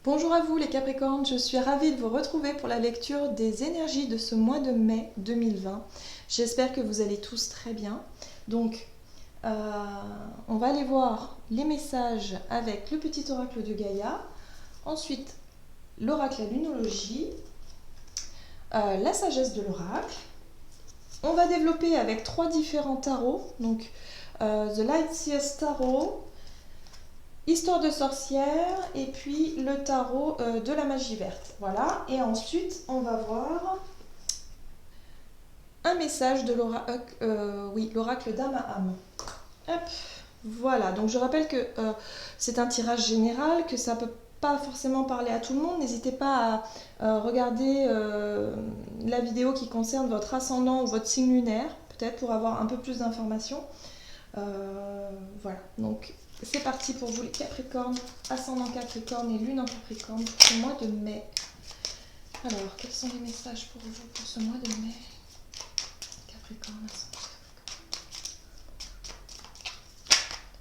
Bonjour à vous les Capricornes, je suis ravie de vous retrouver pour la lecture des énergies de ce mois de mai 2020. J'espère que vous allez tous très bien. Donc, on va aller voir les messages avec le petit oracle de Gaïa, ensuite l'oracle à lunologie, la sagesse de l'oracle. On va développer avec trois différents tarots, donc The Light Seers Tarot, Histoire de sorcière et puis le tarot de la magie verte. Voilà, et ensuite on va voir un message de l'oracle d'Amaham. Hop, voilà, donc je rappelle que c'est un tirage général, que ça peut pas forcément parler à tout le monde. N'hésitez pas à regarder la vidéo qui concerne votre ascendant ou votre signe lunaire, peut-être pour avoir un peu plus d'informations. Voilà, donc c'est parti pour vous les Capricornes, ascendant Capricorne et lune en Capricorne pour ce mois de mai. Alors, quels sont les messages pour vous pour ce mois de mai? Capricorne, ascendant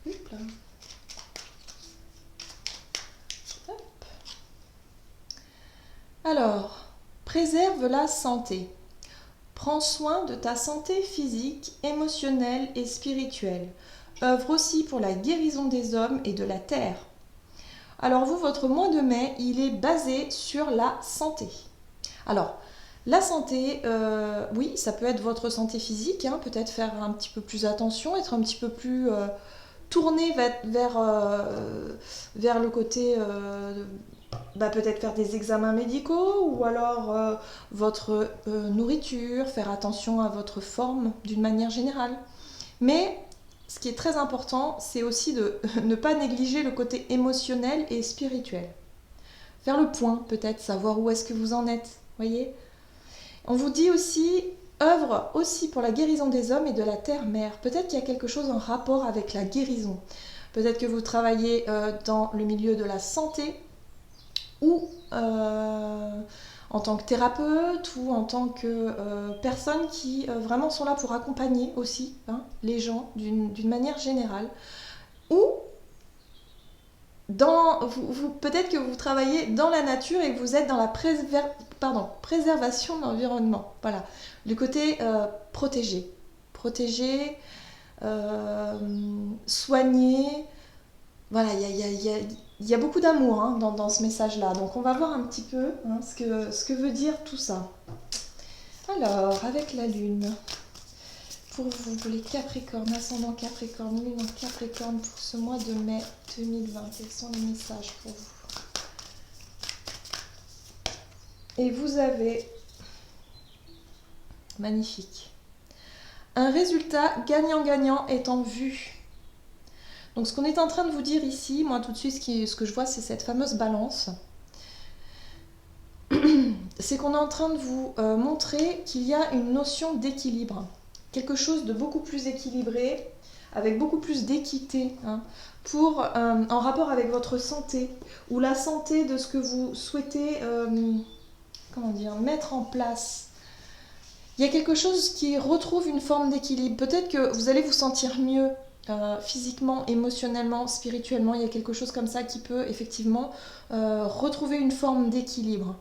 Capricorne. Hop. Alors, préserve la santé. Prends soin de ta santé physique, émotionnelle et spirituelle. Œuvre aussi pour la guérison des hommes et de la terre. Alors vous, votre mois de mai, il est basé sur la santé. Alors, la santé, oui, ça peut être votre santé physique, hein, peut-être faire un petit peu plus attention, être un petit peu plus tourné vers le côté, peut-être faire des examens médicaux ou alors votre nourriture, faire attention à votre forme d'une manière générale. Mais ce qui est très important, c'est aussi de ne pas négliger le côté émotionnel et spirituel. Faire le point, peut-être, savoir où est-ce que vous en êtes, voyez. On vous dit aussi, œuvre aussi pour la guérison des hommes et de la terre-mère. Peut-être qu'il y a quelque chose en rapport avec la guérison. Peut-être que vous travaillez dans le milieu de la santé ou en tant que thérapeute ou en tant que personnes qui vraiment sont là pour accompagner aussi les gens d'une manière générale. Ou peut-être que vous travaillez dans la nature et que vous êtes dans la préservation de l'environnement. Voilà, le côté protéger, soigner. Voilà, il y a beaucoup d'amour dans ce message-là. Donc on va voir un petit peu ce que veut dire tout ça. Alors, avec la lune, pour vous les Capricornes, ascendant Capricorne, lune en Capricorne pour ce mois de mai 2020, quels sont les messages pour vous? Et vous avez, magnifique, un résultat gagnant-gagnant est en vue. Donc ce qu'on est en train de vous dire ici, moi tout de suite ce que je vois c'est cette fameuse balance. C'est qu'on est en train de vous montrer qu'il y a une notion d'équilibre. Quelque chose de beaucoup plus équilibré, avec beaucoup plus d'équité, en rapport avec votre santé, ou la santé de ce que vous souhaitez mettre en place. Il y a quelque chose qui retrouve une forme d'équilibre. Peut-être que vous allez vous sentir mieux physiquement, émotionnellement, spirituellement. Il y a quelque chose comme ça qui peut effectivement retrouver une forme d'équilibre.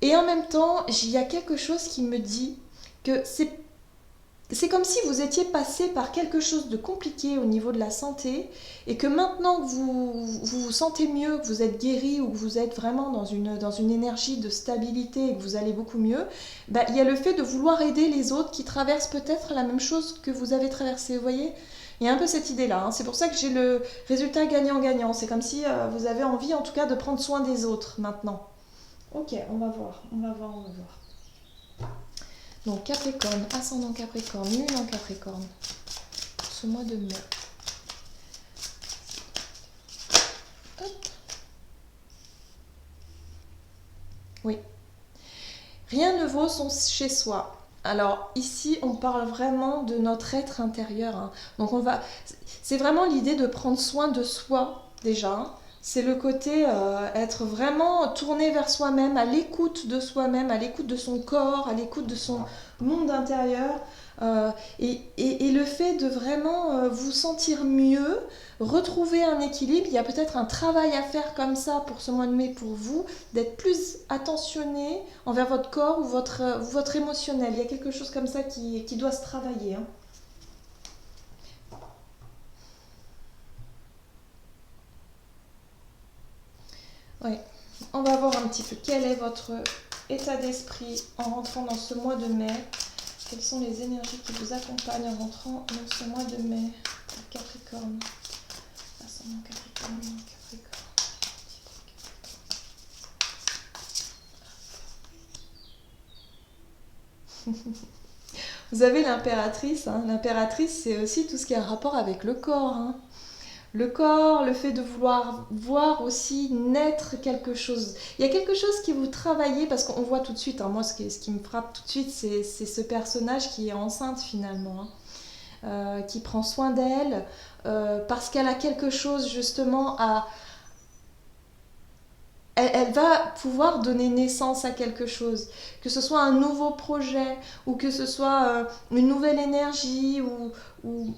Et en même temps, il y a quelque chose qui me dit que c'est comme si vous étiez passé par quelque chose de compliqué au niveau de la santé et que maintenant que vous sentez mieux, que vous êtes guéri ou que vous êtes vraiment dans une énergie de stabilité et que vous allez beaucoup mieux, il y a le fait de vouloir aider les autres qui traversent peut-être la même chose que vous avez traversé, vous voyez ? Il y a un peu cette idée-là, c'est pour ça que j'ai le résultat gagnant-gagnant. C'est comme si vous avez envie en tout cas de prendre soin des autres maintenant. Ok, on va voir. Donc Capricorne, ascendant Capricorne, lune en Capricorne, ce mois de mai. Hop. Oui. Rien ne vaut son chez soi. Alors ici, on parle vraiment de notre être intérieur. Donc c'est vraiment l'idée de prendre soin de soi déjà. C'est le côté être vraiment tourné vers soi-même, à l'écoute de soi-même, à l'écoute de son corps, à l'écoute de son monde intérieur. Et le fait de vraiment vous sentir mieux, retrouver un équilibre, il y a peut-être un travail à faire comme ça pour ce mois de mai pour vous, d'être plus attentionné envers votre corps ou votre émotionnel. Il y a quelque chose comme ça qui doit se travailler, hein. Oui. On va voir un petit peu quel est votre état d'esprit en rentrant dans ce mois de mai. Quelles sont les énergies qui vous accompagnent en rentrant dans ce mois de mai? Capricorne. Ascendant Capricorne, Capricorne. Vous avez l'impératrice, hein. L'impératrice, c'est aussi tout ce qui a un rapport avec le corps, hein. Le corps, le fait de vouloir voir aussi naître quelque chose. Il y a quelque chose qui vous travaillez, parce qu'on voit tout de suite, hein, moi ce qui me frappe tout de suite, c'est ce personnage qui est enceinte finalement, hein, qui prend soin d'elle, parce qu'elle a quelque chose justement à... Elle va pouvoir donner naissance à quelque chose, que ce soit un nouveau projet, ou que ce soit une nouvelle énergie, ou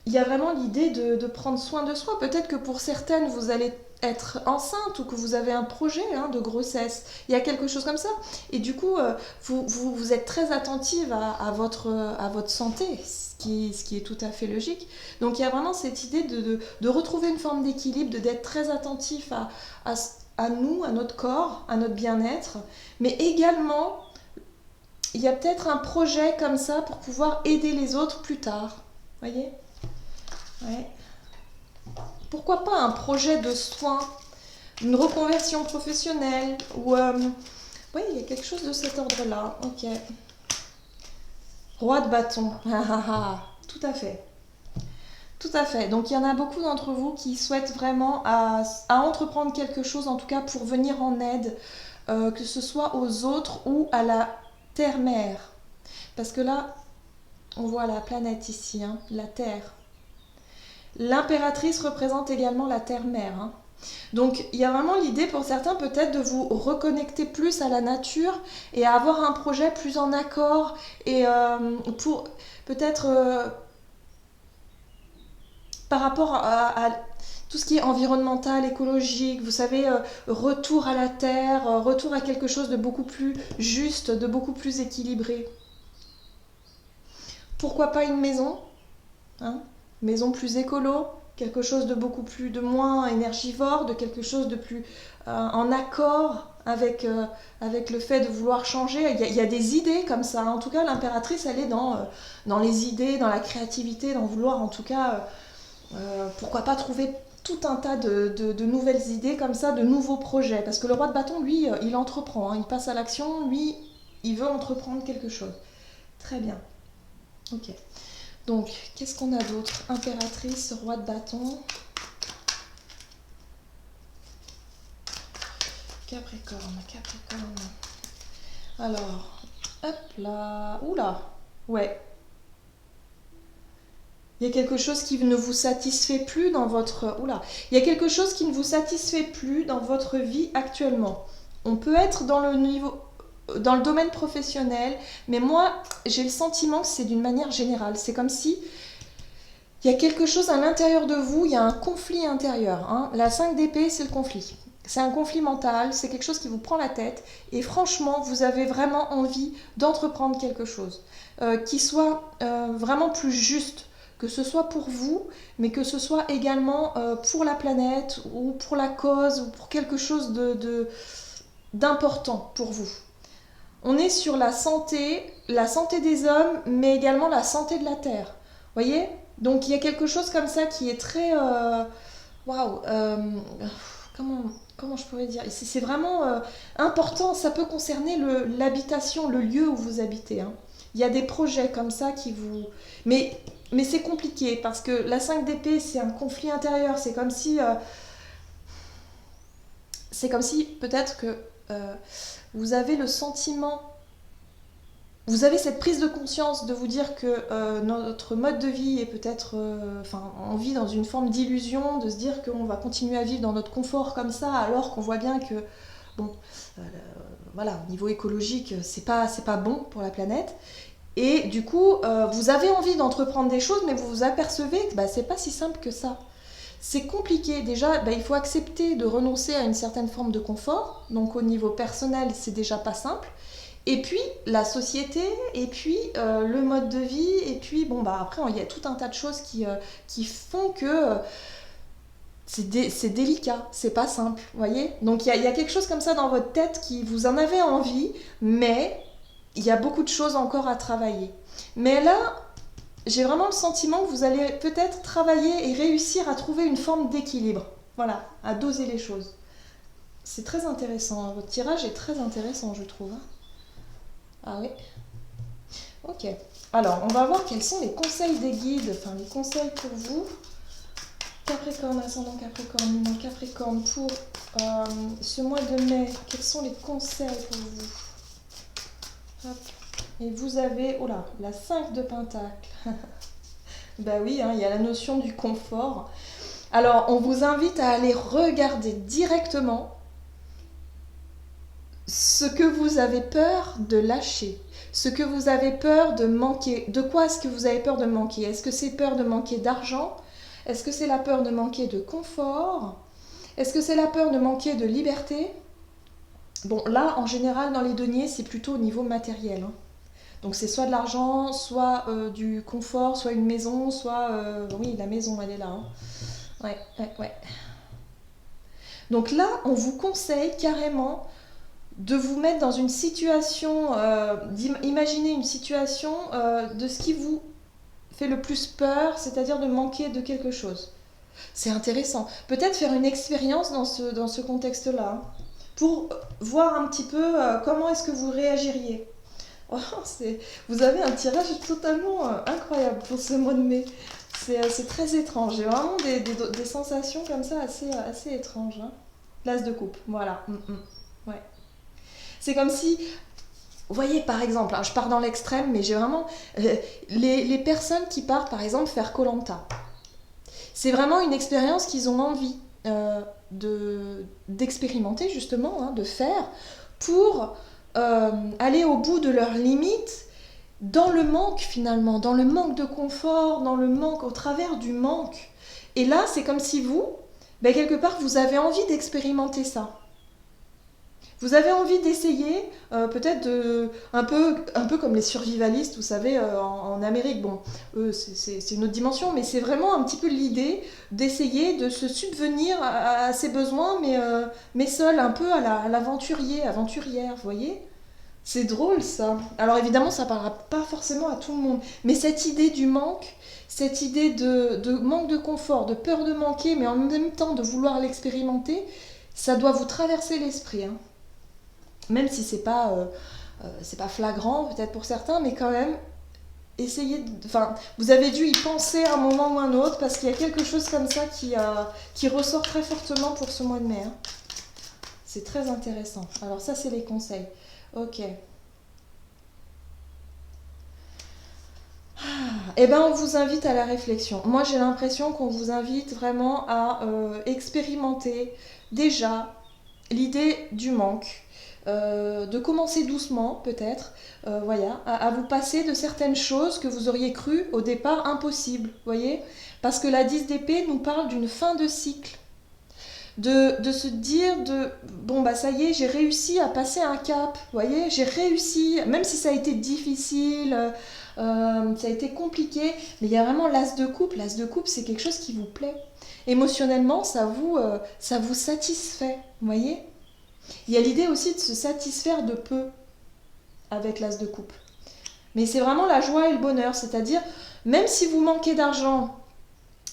il y a vraiment l'idée de prendre soin de soi. Peut-être que pour certaines, vous allez être enceinte ou que vous avez un projet, hein, de grossesse. Il y a quelque chose comme ça. Et du coup, vous êtes très attentive à votre santé, ce qui est tout à fait logique. Donc il y a vraiment cette idée de retrouver une forme d'équilibre, d'être très attentif à nous, à notre corps, à notre bien-être. Mais également, il y a peut-être un projet comme ça pour pouvoir aider les autres plus tard. Voyez ? Ouais. Pourquoi pas un projet de soins, une reconversion professionnelle ou oui, il y a quelque chose de cet ordre-là. Ok. Roi de bâton. Tout à fait. Tout à fait. Donc il y en a beaucoup d'entre vous qui souhaitent vraiment à entreprendre quelque chose, en tout cas pour venir en aide, que ce soit aux autres ou à la terre-mère. Parce que là, on voit la planète ici, hein, la Terre. L'impératrice représente également la terre-mère, hein. Donc il y a vraiment l'idée pour certains peut-être de vous reconnecter plus à la nature et à avoir un projet plus en accord et pour peut-être par rapport à tout ce qui est environnemental, écologique, vous savez, retour à la terre, retour à quelque chose de beaucoup plus juste, de beaucoup plus équilibré. Pourquoi pas une maison, hein? Maison plus écolo, quelque chose de beaucoup plus, de moins énergivore, de quelque chose de plus en accord avec le fait de vouloir changer. Il y a des idées comme ça. En tout cas, l'impératrice, elle est dans les idées, dans la créativité, dans vouloir en tout cas, pourquoi pas trouver tout un tas de nouvelles idées comme ça, de nouveaux projets. Parce que le roi de bâton, lui, il entreprend, hein, il passe à l'action, lui, il veut entreprendre quelque chose. Très bien. Ok. Donc, qu'est-ce qu'on a d'autre? Impératrice, roi de bâton. Capricorne, Capricorne. Alors, hop là. Oula. Ouais. Il y a quelque chose qui ne vous satisfait plus dans votre... Oula. Il y a quelque chose qui ne vous satisfait plus dans votre vie actuellement. On peut être dans le domaine professionnel, mais moi, j'ai le sentiment que c'est d'une manière générale. C'est comme si il y a quelque chose à l'intérieur de vous, il y a un conflit intérieur, hein. La 5 d'épée, c'est le conflit. C'est un conflit mental, c'est quelque chose qui vous prend la tête. Et franchement, vous avez vraiment envie d'entreprendre quelque chose qui soit vraiment plus juste, que ce soit pour vous, mais que ce soit également pour la planète ou pour la cause ou pour quelque chose d'important pour vous. On est sur la santé des hommes, mais également la santé de la Terre. Vous voyez? Donc il y a quelque chose comme ça qui est très... Waouh, comment je pourrais dire? C'est vraiment important, ça peut concerner l'habitation, le lieu où vous habitez, hein. Il y a des projets comme ça qui vous... Mais c'est compliqué, parce que la 5 d'épée, c'est un conflit intérieur. C'est comme si peut-être que vous avez le sentiment vous avez cette prise de conscience de vous dire que notre mode de vie est peut-être... on vit dans une forme d'illusion, de se dire qu'on va continuer à vivre dans notre confort comme ça, alors qu'on voit bien que, bon, euh, voilà, au niveau écologique, c'est pas bon pour la planète. Et du coup, vous avez envie d'entreprendre des choses, mais vous vous apercevez que c'est pas si simple que ça. C'est compliqué. Déjà, il faut accepter de renoncer à une certaine forme de confort. Donc au niveau personnel, c'est déjà pas simple. Et puis la société, et puis le mode de vie, et puis après il y a tout un tas de choses qui font que c'est délicat, c'est pas simple, vous voyez. Donc il y a quelque chose comme ça dans votre tête qui vous en avez envie, mais il y a beaucoup de choses encore à travailler. Mais là, j'ai vraiment le sentiment que vous allez peut-être travailler et réussir à trouver une forme d'équilibre, voilà, à doser les choses. C'est très intéressant, votre tirage est très intéressant, je trouve. Ah oui. Ok. Alors, on va voir quels sont les conseils des guides, enfin les conseils pour vous. Capricorne, ascendant Capricorne, lunaire Capricorne, pour ce mois de mai, quels sont les conseils pour vous? Hop. Et vous avez, oh là, la 5 de Pentacle. Bah oui, il y a la notion du confort. Alors, on vous invite à aller regarder directement ce que vous avez peur de lâcher, ce que vous avez peur de manquer. De quoi est-ce que vous avez peur de manquer? Est-ce que c'est peur de manquer d'argent? Est-ce que c'est la peur de manquer de confort? Est-ce que c'est la peur de manquer de liberté? Bon, là, en général, dans les deniers, c'est plutôt au niveau matériel. Donc c'est soit de l'argent, soit du confort, soit une maison, soit... oui, la maison, elle est là. Ouais. Donc là, on vous conseille carrément de vous mettre dans une situation, d'imaginer une situation de ce qui vous fait le plus peur, c'est-à-dire de manquer de quelque chose. C'est intéressant. Peut-être faire une expérience dans ce contexte-là, pour voir un petit peu comment est-ce que vous réagiriez. Oh, vous avez un tirage totalement incroyable pour ce mois de mai. C'est très étrange. J'ai vraiment des sensations comme ça assez étranges. Hein. L'as de coupe, voilà. Ouais. C'est comme si, vous voyez par exemple, je pars dans l'extrême, mais j'ai vraiment les personnes qui partent par exemple faire koh. C'est vraiment une expérience qu'ils ont envie d'expérimenter justement, hein, de faire pour aller au bout de leurs limites dans le manque finalement, dans le manque de confort, dans le manque, au travers du manque. Et là, c'est comme si vous, quelque part, vous avez envie d'expérimenter ça. Vous avez envie d'essayer, peut-être un peu comme les survivalistes, vous savez, en Amérique. Bon, eux, c'est une autre dimension, mais c'est vraiment un petit peu l'idée d'essayer de se subvenir à ses besoins, mais seul, un peu à aventurière, vous voyez. C'est drôle ça. Alors évidemment, ça ne parlera pas forcément à tout le monde, mais cette idée du manque, cette idée de manque de confort, de peur de manquer, mais en même temps de vouloir l'expérimenter, ça doit vous traverser l'esprit. Hein. Même si c'est pas flagrant peut-être pour certains, mais quand même, essayez vous avez dû y penser à un moment ou un autre, parce qu'il y a quelque chose comme ça qui ressort très fortement pour ce mois de mai. Hein. C'est très intéressant. Alors ça, c'est les conseils. Ok. On vous invite à la réflexion. Moi, j'ai l'impression qu'on vous invite vraiment à expérimenter déjà l'idée du manque, de commencer doucement peut-être, voilà, à vous passer de certaines choses que vous auriez cru au départ impossibles, voyez, parce que la 10 d'épée nous parle d'une fin de cycle. De se dire ça y est, j'ai réussi à passer un cap, vous voyez, j'ai réussi, même si ça a été difficile, ça a été compliqué, mais il y a vraiment l'as de coupe. L'as de coupe, c'est quelque chose qui vous plaît. Émotionnellement, ça vous satisfait, vous voyez. Il y a l'idée aussi de se satisfaire de peu avec l'as de coupe. Mais c'est vraiment la joie et le bonheur, c'est-à-dire, même si vous manquez d'argent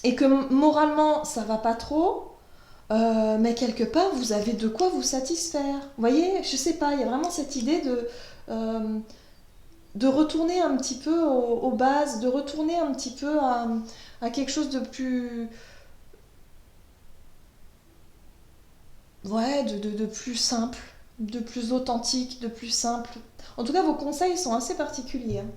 et que moralement, ça va pas trop, mais quelque part, vous avez de quoi vous satisfaire. Vous voyez, je sais pas, il y a vraiment cette idée de retourner un petit peu aux bases, de retourner un petit peu à quelque chose de plus... Ouais, de plus simple. de plus authentique, de plus simple. En tout cas, vos conseils sont assez particuliers, hein.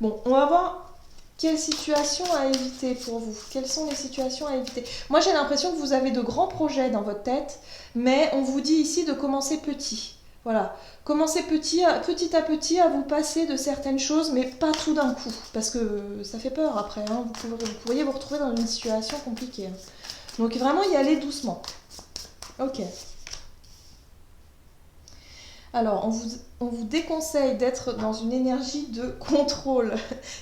Bon, on va voir quelles situations à éviter pour vous. Quelles sont les situations à éviter? Moi, j'ai l'impression que vous avez de grands projets dans votre tête, mais on vous dit ici de commencer petit. Voilà, commencez petit à petit à vous passer de certaines choses, mais pas tout d'un coup, parce que ça fait peur après, hein. Vous pourriez vous retrouver dans une situation compliquée, hein. Donc vraiment y aller doucement. Ok. Alors, on vous déconseille d'être dans une énergie de contrôle.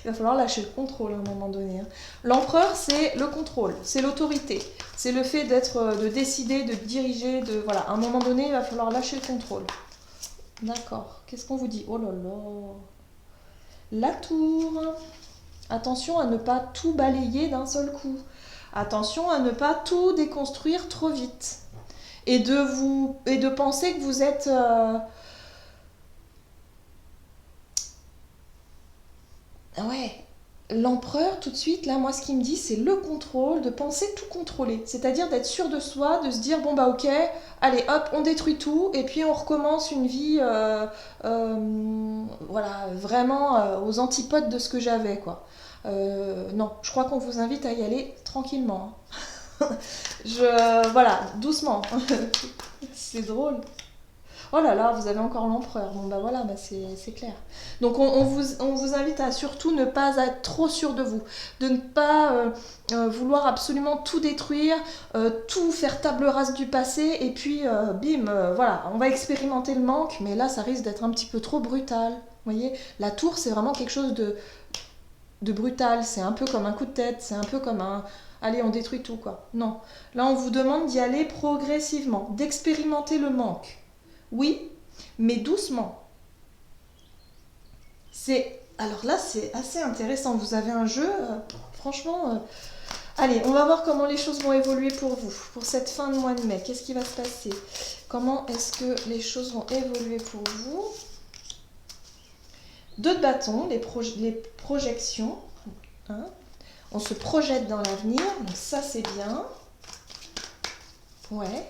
Il va falloir lâcher le contrôle à un moment donné, hein. L'empereur, c'est le contrôle, c'est l'autorité. C'est le fait d'être, de décider, de diriger, de... Voilà, à un moment donné, il va falloir lâcher le contrôle. D'accord. Qu'est-ce qu'on vous dit? Oh là là. La tour. Attention à ne pas tout balayer d'un seul coup. Attention à ne pas tout déconstruire trop vite. Et de penser que vous êtes... Ouais, l'empereur, tout de suite, là, moi, ce qu'il me dit, c'est le contrôle, de penser tout contrôler. C'est-à-dire d'être sûr de soi, de se dire, bon, bah, ok, allez, hop, on détruit tout, et puis on recommence une vie, voilà, vraiment aux antipodes de ce que j'avais, quoi. Non, je crois qu'on vous invite à y aller tranquillement, hein. Voilà, doucement. C'est drôle. Oh là là, vous avez encore l'empereur. Bon bah voilà, bah c'est clair. Donc on vous invite à surtout ne pas être trop sûr de vous, de ne pas vouloir absolument tout détruire, tout faire table rase du passé, et puis bim, voilà, on va expérimenter le manque, mais là ça risque d'être un petit peu trop brutal. Vous voyez, la tour c'est vraiment quelque chose de brutal, c'est un peu comme un coup de tête, c'est un peu comme un... Allez, on détruit tout quoi. Non, là on vous demande d'y aller progressivement, d'expérimenter le manque. Oui, mais doucement. Alors là, c'est assez intéressant. Vous avez un jeu, franchement. Allez, on va voir comment les choses vont évoluer pour vous, pour cette fin de mois de mai. Qu'est-ce qui va se passer? Comment est-ce que les choses vont évoluer pour vous? Deux de bâton, les projections, hein. On se projette dans l'avenir, donc ça c'est bien. Ouais.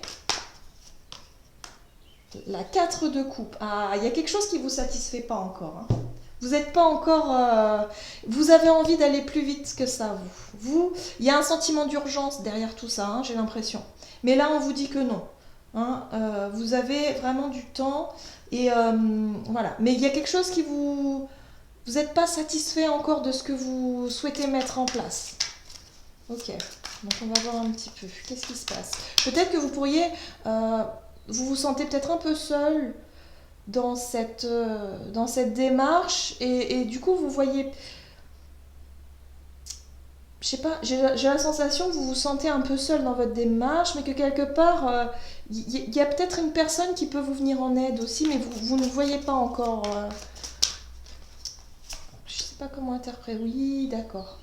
La 4 de coupe. Ah, il y a quelque chose qui ne vous satisfait pas encore, hein. Vous n'êtes pas encore... vous avez envie d'aller plus vite que ça, vous. Il y a un sentiment d'urgence derrière tout ça, hein, j'ai l'impression. Mais là, on vous dit que non, hein. Vous avez vraiment du temps. Et voilà. Mais il y a quelque chose qui vous... Vous n'êtes pas satisfait encore de ce que vous souhaitez mettre en place. Ok. Donc on va voir un petit peu. Qu'est-ce qui se passe? Peut-être que vous pourriez... vous vous sentez peut-être un peu seul dans cette démarche et du coup vous voyez, je sais pas, j'ai la sensation que vous vous sentez un peu seul dans votre démarche, mais que quelque part il y a peut-être une personne qui peut vous venir en aide aussi, mais vous ne voyez pas encore, je sais pas comment interpréter. Oui, d'accord,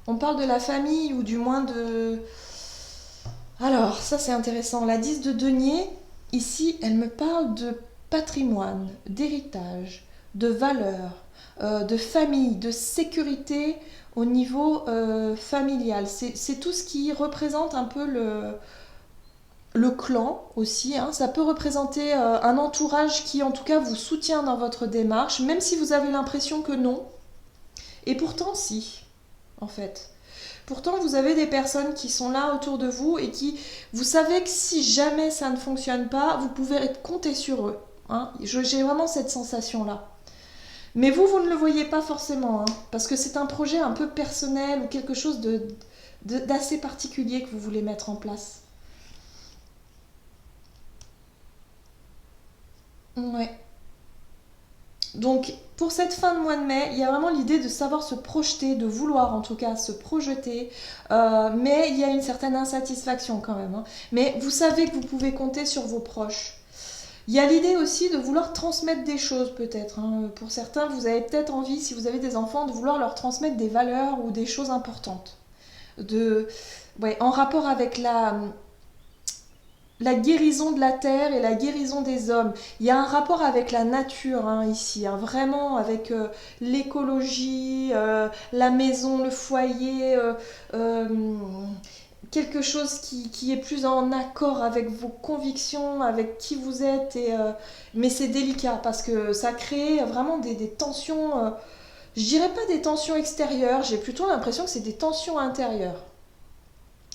on parle de la famille ou du moins de... Alors ça c'est intéressant, la 10 de denier. Ici, elle me parle de patrimoine, d'héritage, de valeur, de famille, de sécurité au niveau familial. C'est tout ce qui représente un peu le clan aussi, hein. Ça peut représenter un entourage qui en tout cas vous soutient dans votre démarche, même si vous avez l'impression que non. Et pourtant si, en fait. Pourtant, vous avez des personnes qui sont là autour de vous et qui, vous savez que si jamais ça ne fonctionne pas, vous pouvez compter sur eux, hein. J'ai vraiment cette sensation-là. Mais vous ne le voyez pas forcément, hein, parce que c'est un projet un peu personnel ou quelque chose d'assez particulier que vous voulez mettre en place. Ouais. Donc, pour cette fin de mois de mai, il y a vraiment l'idée de savoir se projeter, de vouloir en tout cas se projeter, mais il y a une certaine insatisfaction quand même, hein. Mais vous savez que vous pouvez compter sur vos proches. Il y a l'idée aussi de vouloir transmettre des choses peut-être, hein. Pour certains, vous avez peut-être envie, si vous avez des enfants, de vouloir leur transmettre des valeurs ou des choses importantes. De, ouais, en rapport avec la guérison de la terre et la guérison des hommes. Il y a un rapport avec la nature, hein, ici, hein, vraiment avec l'écologie, la maison, le foyer, euh, quelque chose qui est plus en accord avec vos convictions, avec qui vous êtes. Mais c'est délicat parce que ça crée vraiment des tensions. Je dirais pas des tensions extérieures, j'ai plutôt l'impression que c'est des tensions intérieures.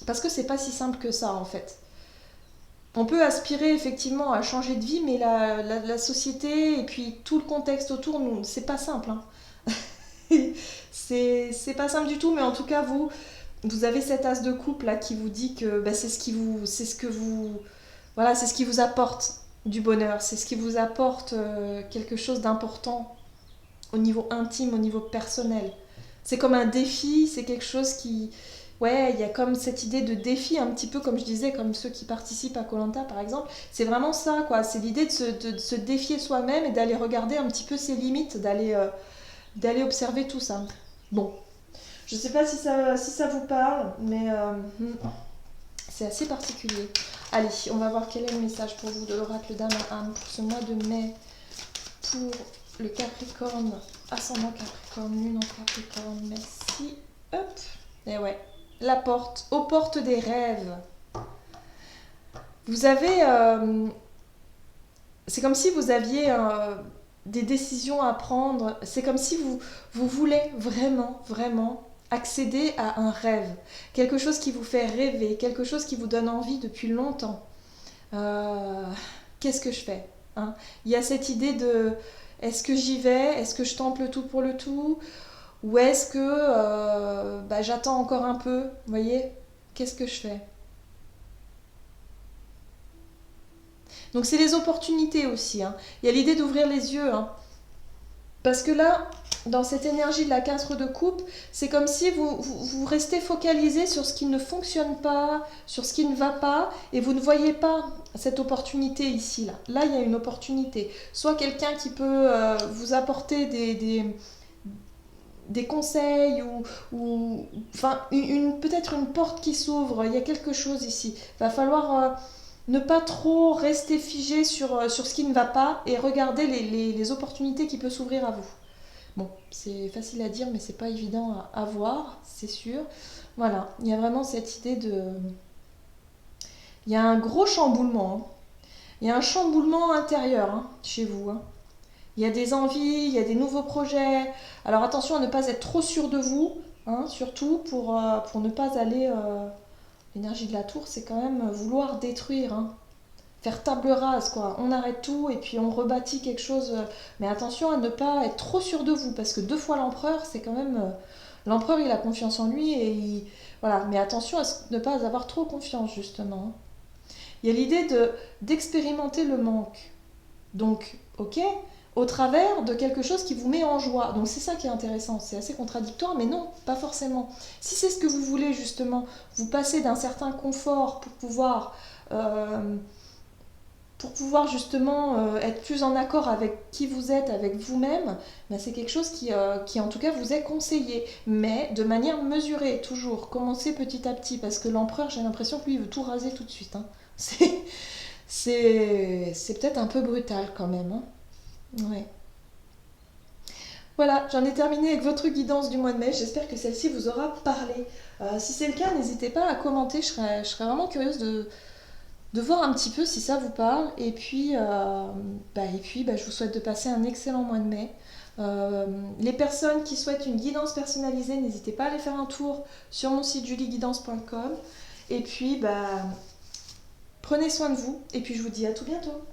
Parce que c'est pas si simple que ça en fait. On peut aspirer effectivement à changer de vie, mais la société et puis tout le contexte autour, c'est pas simple. Hein. C'est pas simple du tout, mais en tout cas, vous avez cet as de couple là qui vous dit que bah, c'est ce qui vous apporte du bonheur, c'est ce qui vous apporte quelque chose d'important au niveau intime, au niveau personnel. C'est comme un défi, c'est quelque chose qui... Ouais, il y a comme cette idée de défi, un petit peu comme je disais, comme ceux qui participent à koh par exemple. C'est vraiment ça, quoi. C'est l'idée de se défier soi-même et d'aller regarder un petit peu ses limites, d'aller observer tout ça. Bon, je sais pas si ça vous parle, mais c'est assez particulier. Allez, on va voir quel est le message pour vous de l'oracle d'âme à âme pour ce mois de mai. Pour le Capricorne, ascendant Capricorne, lune en Capricorne, merci. Hop, et ouais, la porte, aux portes des rêves. Vous avez... c'est comme si vous aviez des décisions à prendre. C'est comme si vous voulez vraiment, vraiment accéder à un rêve. Quelque chose qui vous fait rêver, quelque chose qui vous donne envie depuis longtemps. Qu'est-ce que je fais, hein? Il y a cette idée de... Est-ce que j'y vais? Est-ce que je tente le tout pour le tout? Ou est-ce que j'attends encore un peu? Vous voyez? Qu'est-ce que je fais? Donc c'est les opportunités aussi. Hein. Il y a l'idée d'ouvrir les yeux. Hein. Parce que là, dans cette énergie de la 4 de coupe, c'est comme si vous restez focalisé sur ce qui ne fonctionne pas, sur ce qui ne va pas, et vous ne voyez pas cette opportunité ici. Là, il y a une opportunité. Soit quelqu'un qui peut vous apporter des conseils ou enfin, peut-être une porte qui s'ouvre. Il y a quelque chose ici. Il va falloir... ne pas trop rester figé sur ce qui ne va pas et regarder les opportunités qui peuvent s'ouvrir à vous. Bon, c'est facile à dire, mais c'est pas évident à voir, c'est sûr. Voilà, il y a vraiment cette idée de... Il y a un gros chamboulement. Hein. Il y a un chamboulement intérieur hein, chez vous. Hein. Il y a des envies, il y a des nouveaux projets. Alors attention à ne pas être trop sûr de vous, hein, surtout pour ne pas aller... L'énergie de la tour, c'est quand même vouloir détruire, hein. Faire table rase, quoi. On arrête tout et puis on rebâtit quelque chose. Mais attention à ne pas être trop sûr de vous, parce que 2 fois l'empereur, c'est quand même... L'empereur, il a confiance en lui et voilà. Mais attention à ne pas avoir trop confiance, justement. Il y a l'idée d'expérimenter le manque. Donc, ok, au travers de quelque chose qui vous met en joie. Donc c'est ça qui est intéressant, c'est assez contradictoire, mais non, pas forcément. Si c'est ce que vous voulez justement, vous passer d'un certain confort pour pouvoir justement être plus en accord avec qui vous êtes, avec vous-même, ben c'est quelque chose qui en tout cas vous est conseillé, mais de manière mesurée, toujours. Commencez petit à petit, parce que l'empereur, j'ai l'impression que lui, il veut tout raser tout de suite. Hein. C'est peut-être un peu brutal quand même. Hein. Ouais. Voilà, j'en ai terminé avec votre guidance du mois de mai. J'espère que celle-ci vous aura parlé. Si c'est le cas, n'hésitez pas à commenter. Je serais vraiment curieuse de voir un petit peu si ça vous parle. Et puis, je vous souhaite de passer un excellent mois de mai. Les personnes qui souhaitent une guidance personnalisée, n'hésitez pas à aller faire un tour sur mon site julieguidance.com. Et puis, prenez soin de vous. Et puis, je vous dis à tout bientôt.